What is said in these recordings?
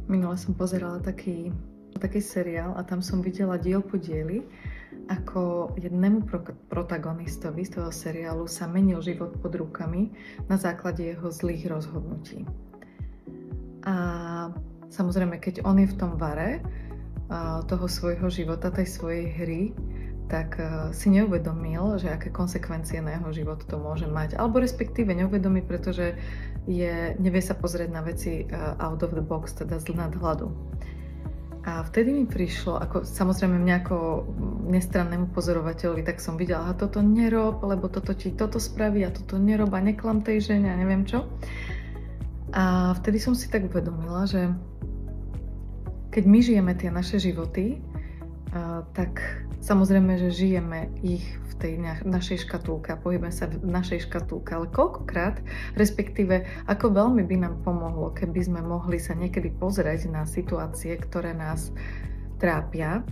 Minule som pozerala taký seriál a tam som videla diel po dieli, ako jednému protagonistovi z toho seriálu sa menil život pod rukami na základe jeho zlých rozhodnutí. A samozrejme, keď on je v tom vare toho svojho života, tej svojej hry, tak si neuvedomil, že aké konsekvencie na jeho život to môže mať. Alebo respektíve neuvedomí, pretože nevie sa pozrieť na veci out of the box, teda z nadhľadu. A vtedy mi prišlo, ako samozrejme mňa ako nestrannému pozorovateľovi, tak som videla, a toto nerob, lebo toto ti toto spraví a toto nerob a neklam tej žene a neviem čo. A vtedy som si tak uvedomila, že keď my žijeme tie naše životy, tak samozrejme, že žijeme ich v tej našej škatulke a pohybujeme sa v našej škatulke, ale koľkokrát, respektíve ako veľmi by nám pomohlo, keby sme mohli sa niekedy pozrieť na situácie, ktoré nás trápia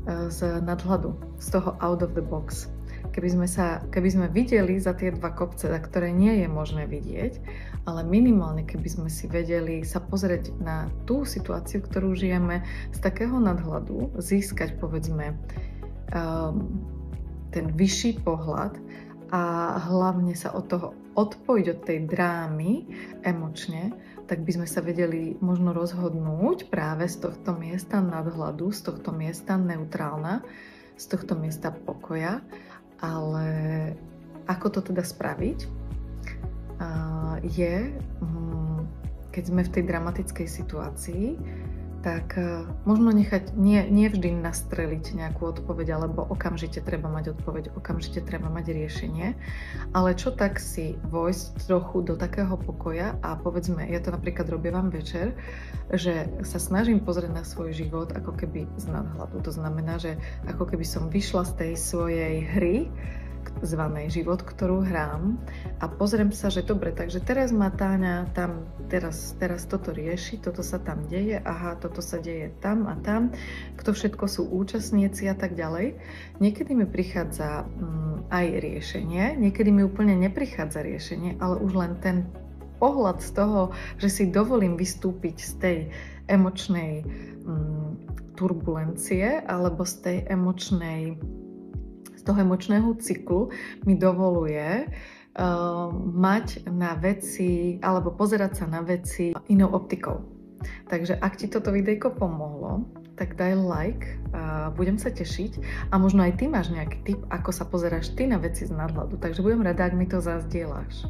z nadhľadu, z toho out of the box. Keby sme videli za tie dva kopce, za ktoré nie je možné vidieť, ale minimálne keby sme si vedeli sa pozrieť na tú situáciu, ktorú žijeme z takého nadhľadu, získať povedzme ten vyšší pohľad a hlavne sa od toho odpojiť od tej drámy emočne, tak by sme sa vedeli možno rozhodnúť práve z tohto miesta nadhľadu, z tohto miesta neutrálna, z tohto miesta pokoja. Ale ako to teda spraviť, je, keď sme v tej dramatickej situácii, tak možno nechať, nie vždy nastreliť nejakú odpoveď, alebo okamžite treba mať odpoveď, okamžite treba mať riešenie, ale čo tak si vojsť trochu do takého pokoja a povedzme, ja to napríklad robievam večer, že sa snažím pozrieť na svoj život ako keby z nadhľadu. To znamená, že ako keby som vyšla z tej svojej hry, zvanej život, ktorú hrám a pozriem sa, že dobre, takže teraz má Táňa tam, teraz toto rieši, toto sa tam deje, aha, toto sa deje tam a tam, kto všetko sú účastníci a tak ďalej. Niekedy mi prichádza aj riešenie, niekedy mi úplne neprichádza riešenie, ale už len ten pohľad z toho, že si dovolím vystúpiť z tej emočnej turbulencie alebo z tej toho emočného cyklu mi dovoluje mať na veci alebo pozerať sa na veci inou optikou. Takže ak ti toto videjko pomohlo, tak daj like, budem sa tešiť a možno aj ty máš nejaký tip, ako sa pozeráš ty na veci z nadhľadu. Takže budem rada, ak mi to zazdieľaš.